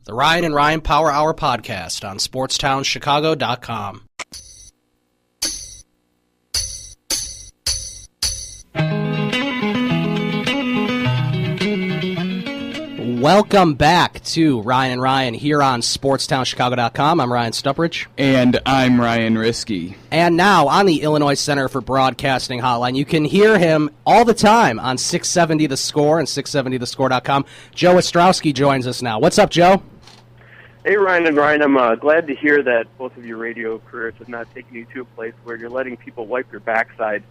The Ryan and Ryan Power Hour podcast on SportsTownChicago.com. Welcome back to Ryan and Ryan here on SportsTownChicago.com. I'm Ryan Stuprich. And I'm Ryan Risky. And now on the Illinois Center for Broadcasting hotline, you can hear him all the time on 670 The Score and 670thescore.com. Joe Ostrowski joins us now. What's up, Joe? Hey, Ryan and Ryan. I'm glad to hear that both of your radio careers have not taken you to a place where you're letting people wipe your backside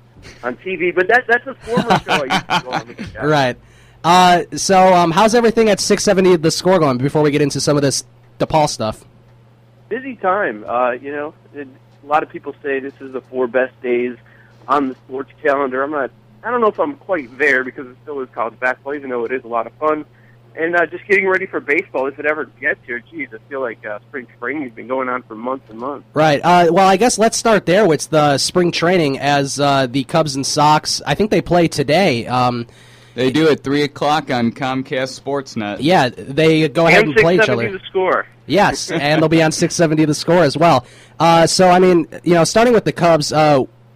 on TV. But that's a former show I used to go on. Right. So how's everything at 670 The Score going before we get into some of this DePaul stuff? Busy time. A lot of people say this is the 4 best days on the sports calendar. I don't know if I'm quite there because it still is college basketball, even though it is a lot of fun. And just getting ready for baseball, if it ever gets here. Geez, I feel like spring training has been going on for months and months. Right. Well, I guess let's start there with the spring training as the Cubs and Sox, I think they play today. They do at 3 o'clock on Comcast Sportsnet. Yeah, they go ahead and play each other. And 670 The Score. Yes, and they'll be on 670 The Score as well. Starting with the Cubs,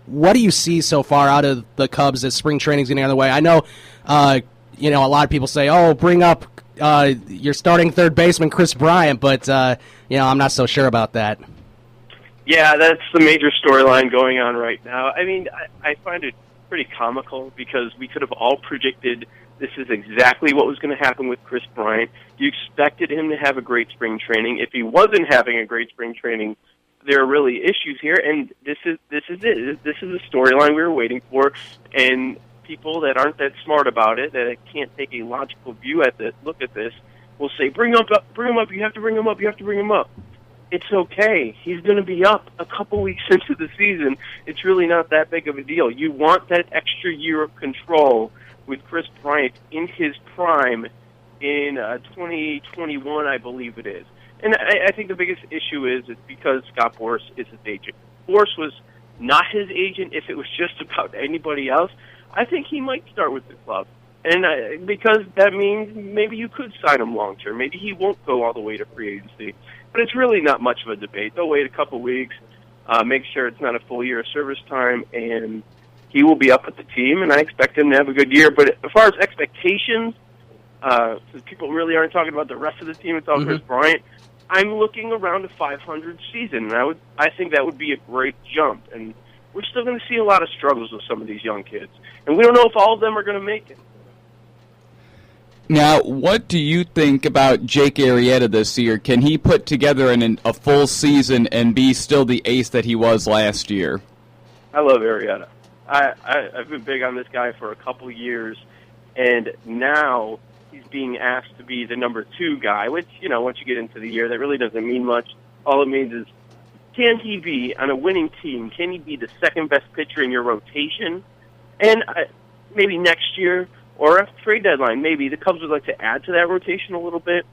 what do you see so far out of the Cubs as spring training's getting on the way? I know, a lot of people say, bring up your starting third baseman, Chris Bryant, but, I'm not so sure about that. Yeah, that's the major storyline going on right now. I mean, I find it pretty comical because we could have all predicted this is exactly what was going to happen with Chris Bryant. You expected him to have a great spring training. If he wasn't having a great spring training, there are really issues here, and this is it. This is the storyline we were waiting for, and people that aren't that smart about it, that can't take a logical view at this, look at this, will say, bring him up, you have to bring him up, you have to bring him up. It's okay. He's going to be up a couple weeks into the season. It's really not that big of a deal. You want that extra year of control with Chris Bryant in his prime in 2021, I believe it is. And I think the biggest issue is because Scott Boras is his agent. Boras was not his agent. If it was just about anybody else, I think he might start with the club. And because that means maybe you could sign him long-term. Maybe he won't go all the way to free agency. But it's really not much of a debate. They'll wait a couple weeks, make sure it's not a full year of service time, and he will be up with the team, and I expect him to have a good year. But as far as expectations, since people really aren't talking about the rest of the team, it's all Chris Bryant, I'm looking around a 500 season, and I think that would be a great jump. And we're still going to see a lot of struggles with some of these young kids. And we don't know if all of them are going to make it. Now, what do you think about Jake Arrieta this year? Can he put together a full season and be still the ace that he was last year? I love Arrieta. I've been big on this guy for a couple years, and now he's being asked to be the number 2 guy, which, once you get into the year, that really doesn't mean much. All it means is, can he be, on a winning team, can he be the second-best pitcher in your rotation? And maybe next year, or a trade deadline, maybe the Cubs would like to add to that rotation a little bit.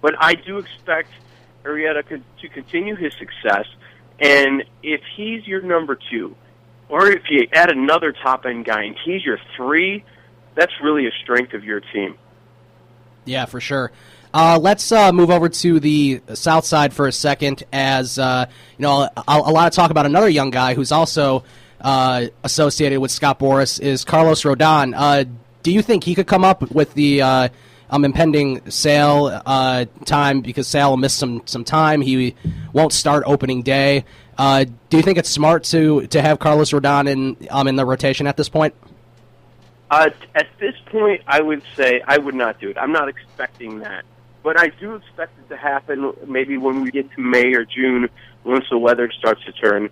But I do expect Arrieta to continue his success. And if he's your number 2, or if you add another top-end guy and he's your 3, that's really a strength of your team. Yeah, for sure. Let's move over to the South Side for a second as, a lot of talk about another young guy who's also associated with Scott Boras is Carlos Rodon. Do you think he could come up with the impending Sale time because Sale will miss some time? He won't start opening day. Do you think it's smart to have Carlos Rodon in the rotation at this point? At this point, I would say I would not do it. I'm not expecting that. But I do expect it to happen maybe when we get to May or June once the weather starts to turn.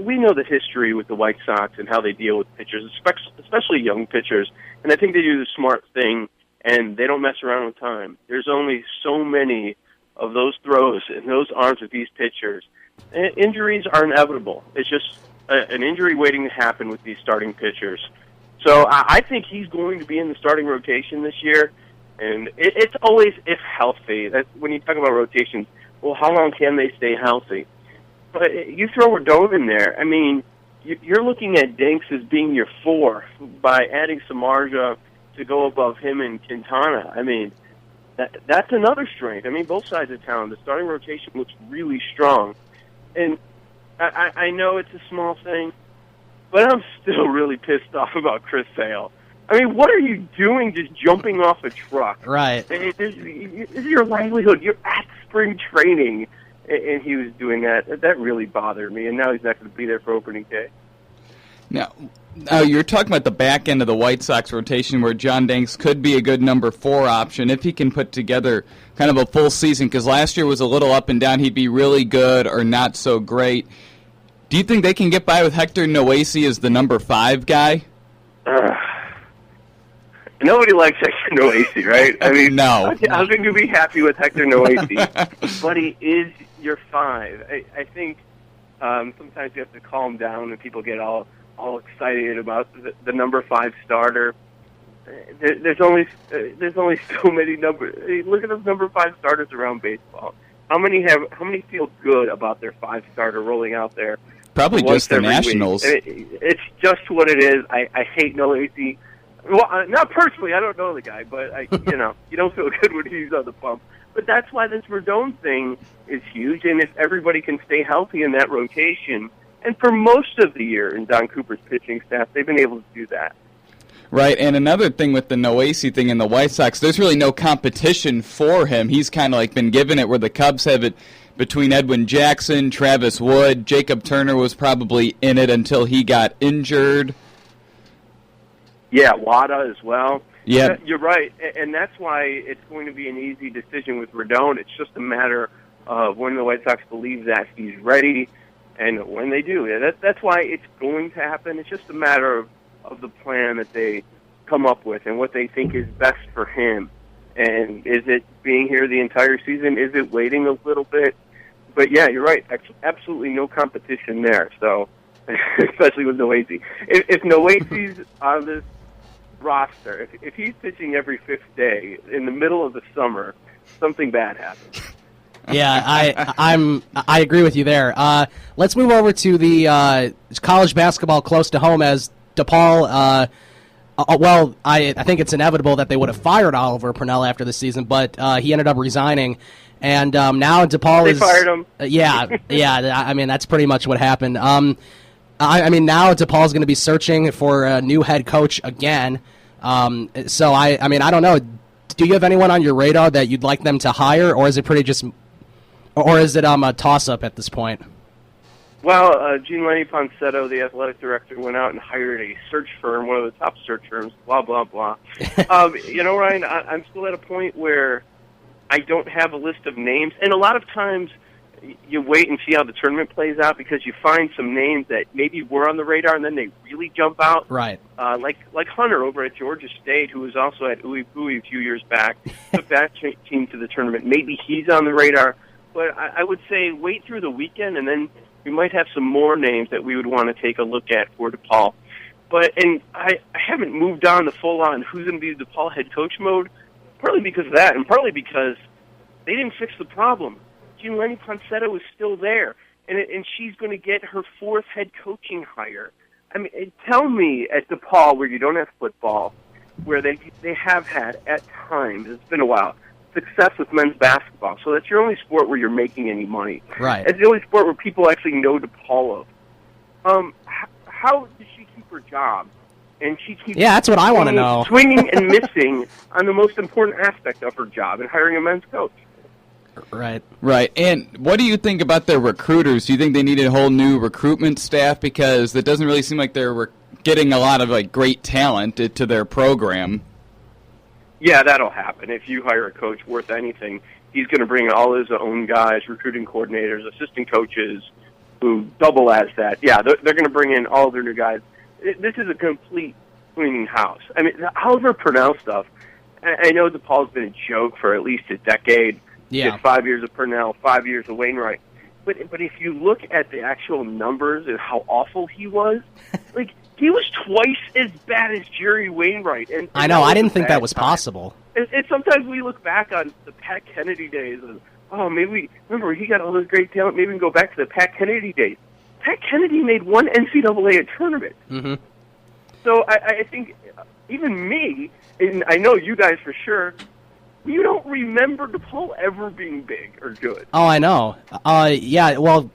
We know the history with the White Sox and how they deal with pitchers, especially young pitchers. And I think they do the smart thing, and they don't mess around with time. There's only so many of those throws and those arms with these pitchers. And injuries are inevitable. It's just an injury waiting to happen with these starting pitchers. So I think he's going to be in the starting rotation this year. And it's always if healthy. That's when you talk about rotations, well, how long can they stay healthy? But you throw Rodon in there. I mean, you're looking at Dinks as being your 4 by adding Samardzija to go above him and Quintana. I mean, that's another strength. I mean, both sides of town. The starting rotation looks really strong. And I know it's a small thing, but I'm still really pissed off about Chris Sale. I mean, what are you doing just jumping off a truck? Right. This is your livelihood. You're at spring training, and he was doing that. That really bothered me, and now he's not going to be there for opening day. Now, you're talking about the back end of the White Sox rotation where John Danks could be a good number 4 option if he can put together kind of a full season, because last year was a little up and down. He'd be really good or not so great. Do you think they can get by with Hector Noesi as the number 5 guy? Nobody likes Hector Noesi, right? I mean, no. How can you be happy with Hector Noesi? But he is your 5. I think sometimes you have to calm down when people get all excited about the number 5 starter. There's only so many numbers. Look at those number 5 starters around baseball. How many feel good about their 5 starter rolling out there? Probably just the Nationals. It's just what it is. I hate Noesi. Well, not personally. I don't know the guy, but you don't feel good when he's on the bump. But that's why this Rodon thing is huge. And if everybody can stay healthy in that rotation, and for most of the year in Don Cooper's pitching staff, they've been able to do that. Right, and another thing with the Noesi thing in the White Sox, there's really no competition for him. He's kind of like been given it where the Cubs have it between Edwin Jackson, Travis Wood. Jacob Turner was probably in it until he got injured. Yeah, Wada as well. Yeah, you're right, and that's why it's going to be an easy decision with Rodon. It's just a matter of when the White Sox believe that he's ready, and when they do. That's why it's going to happen. It's just a matter of the plan that they come up with and what they think is best for him. And is it being here the entire season? Is it waiting a little bit? But yeah, you're right. Absolutely no competition there. So, especially with Noesi. If Noesi's on this roster, if he's pitching every 5th day in the middle of the summer, something bad happens. Yeah, I agree with you there. Let's move over to the college basketball close to home as DePaul. Well, I think it's inevitable that they would have fired Oliver Purnell after the season, but he ended up resigning, and now DePaul They fired him. Yeah. I mean, that's pretty much what happened. I mean, now DePaul's going to be searching for a new head coach again. So I mean, I don't know. Do you have anyone on your radar that you'd like them to hire, or is it or is it a toss-up at this point? Well, Gene Lenny Ponsetto, the athletic director, went out and hired a search firm, one of the top search firms, blah, blah, blah. Ryan, I'm still at a point where I don't have a list of names. And a lot of times you wait and see how the tournament plays out because you find some names that maybe were on the radar and then they really jump out. Right. Like Hunter over at Georgia State, who was also at Uwe Bui a few years back, took that team to the tournament. Maybe he's on the radar. But I would say wait through the weekend, and then we might have some more names that we would want to take a look at for DePaul. And I haven't moved on to full-on who's going to be the DePaul head coach mode, partly because of that, and partly because they didn't fix the problem. Gene Lenny Ponsetto is still there, and she's going to get her 4th head coaching hire. I mean, tell me at DePaul, where you don't have football, where they have had, at times, it's been a while, success with men's basketball. So that's your only sport where you're making any money. Right. It's the only sport where people actually know DePaul of. How does she keep her job? And she keeps that's what I want to know. Swinging and missing on the most important aspect of her job and hiring a men's coach. Right. And what do you think about their recruiters? Do you think they need a whole new recruitment staff? Because it doesn't really seem like they're getting a lot of great talent to their program. Yeah, that'll happen. If you hire a coach worth anything, he's going to bring all his own guys, recruiting coordinators, assistant coaches, who double as that. Yeah, they're going to bring in all their new guys. This is a complete cleaning house. I mean, the Oliver Purnell stuff, I know DePaul's been a joke for at least a decade. Yeah. Did 5 years of Purnell, 5 years of Wainwright. But if you look at the actual numbers and how awful he was, he was twice as bad as Jerry Wainwright. And I know. I didn't think that was possible. And sometimes we look back on the Pat Kennedy days and, maybe remember he got all this great talent. Maybe we can go back to the Pat Kennedy days. Pat Kennedy made one NCAA tournament. Mm-hmm. So I think even me, and I know you guys for sure, You don't remember DePaul ever being big or good. Oh, I know. Yeah, well,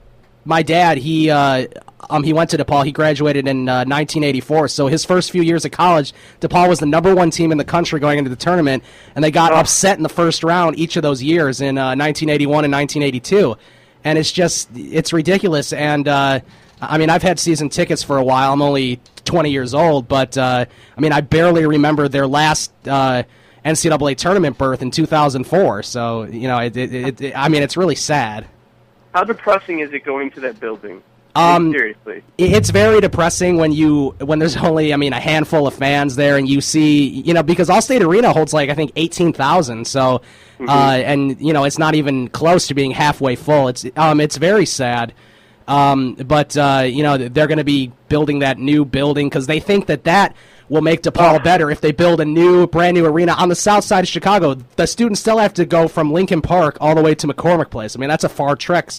my dad, he went to DePaul. He graduated in 1984, so his first few years of college, DePaul was the #1 team in the country going into the tournament, and they got upset in the first round each of those years in 1981 and 1982. And it's ridiculous. And, I mean, I've had season tickets for a while. I'm only 20 years old, but, I mean, I barely remember their last NCAA tournament berth in 2004. So, you know, I mean, it's really sad. How depressing is it going to that building? Seriously. It's very depressing when there's only, I mean, a handful of fans there, and you see, you know, because Allstate Arena holds like, I think, 18,000. So, and, you know, it's not even close to being halfway full. It's very sad. But you know, they're going to be building that new building because they think that will make DePaul better if they build a brand new arena on the south side of Chicago. The students still have to go from Lincoln Park all the way to McCormick Place. I mean, that's a far trek.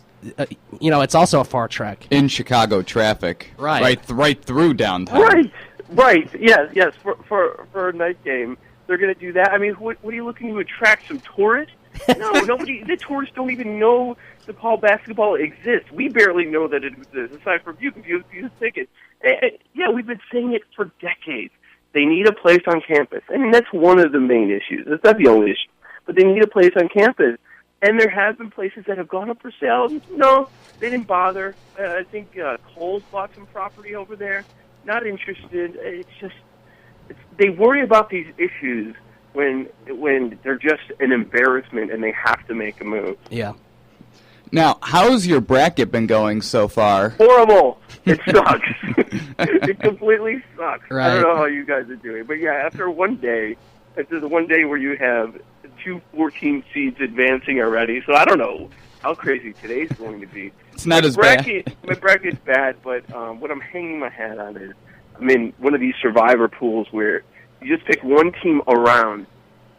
You know, it's also a far trek. In Chicago traffic. Right. Right through downtown. Right. Yes. For a night game, they're going to do that. I mean, what are you looking to attract? Some tourists? No, the tourists don't even know DePaul basketball exists. We barely know that it exists, aside from you, because you use tickets. Yeah, we've been saying it for decades. They need a place on campus. I mean, that's one of the main issues. It's not the only issue. But they need a place on campus. And there have been places that have gone up for sale. No, they didn't bother. I think Kohl's bought some property over there. Not interested. It's just they worry about these issues when they're just an embarrassment and they have to make a move. Yeah. Now, how's your bracket been going so far? Horrible. It sucks. It completely sucks. Right. I don't know how you guys are doing. But yeah, after the one day where you have 2 14 seeds advancing already, so I don't know how crazy today's going to be. It's not as bad. My bracket's bad, but what I'm hanging my hat on is I'm in one of these survivor pools where you just pick one team around,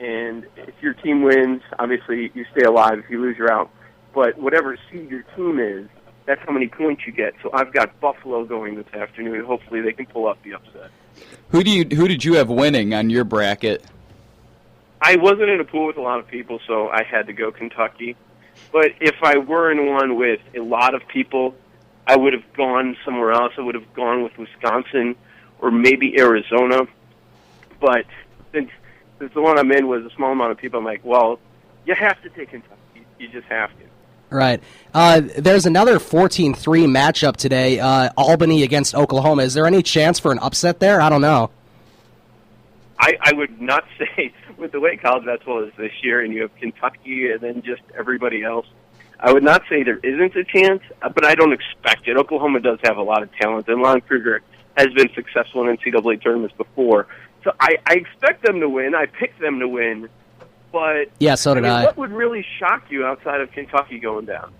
and if your team wins, obviously you stay alive. If you lose, you're out. But whatever seed your team is, that's how many points you get. So I've got Buffalo going this afternoon. Hopefully they can pull off the upset. Who did you have winning on your bracket? I wasn't in a pool with a lot of people, so I had to go Kentucky. But if I were in one with a lot of people, I would have gone somewhere else. I would have gone with Wisconsin or maybe Arizona. But since the one I'm in was a small amount of people, I'm like, well, you have to take Kentucky. You just have to. Right. There's another 14-3 matchup today, Albany against Oklahoma. Is there any chance for an upset there? I don't know. I would not say, with the way college basketball is this year, and you have Kentucky and then just everybody else, I would not say there isn't a chance, but I don't expect it. Oklahoma does have a lot of talent, and Lon Kruger has been successful in NCAA tournaments before. So I expect them to win. I picked them to win. But yeah, so did I. What would really shock you outside of Kentucky going down?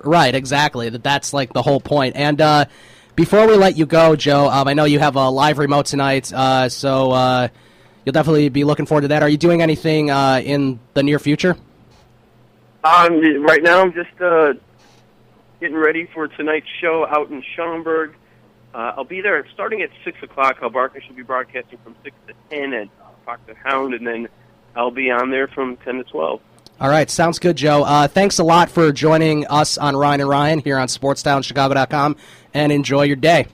Right, exactly. That's like the whole point. And before we let you go, Joe, I know you have a live remote tonight, so you'll definitely be looking forward to that. Are you doing anything in the near future? Right now, I'm just getting ready for tonight's show out in Schaumburg. I'll be there starting at 6 o'clock. Barker should be broadcasting from 6 to 10 at Fox and Hound, and then I'll be on there from 10 to 12. All right, sounds good, Joe. Thanks a lot for joining us on Ryan and Ryan here on SportsTownChicago.com, and enjoy your day.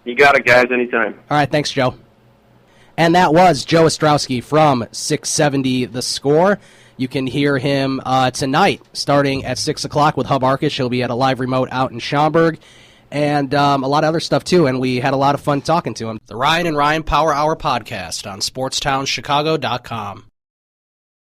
You got it, guys, anytime. All right, thanks, Joe. And that was Joe Ostrowski from 670 The Score. You can hear him tonight starting at 6 o'clock with Hub Arkush. He'll be at a live remote out in Schaumburg. And a lot of other stuff, too, and we had a lot of fun talking to him. The Ryan and Ryan Power Hour Podcast on SportsTownChicago.com.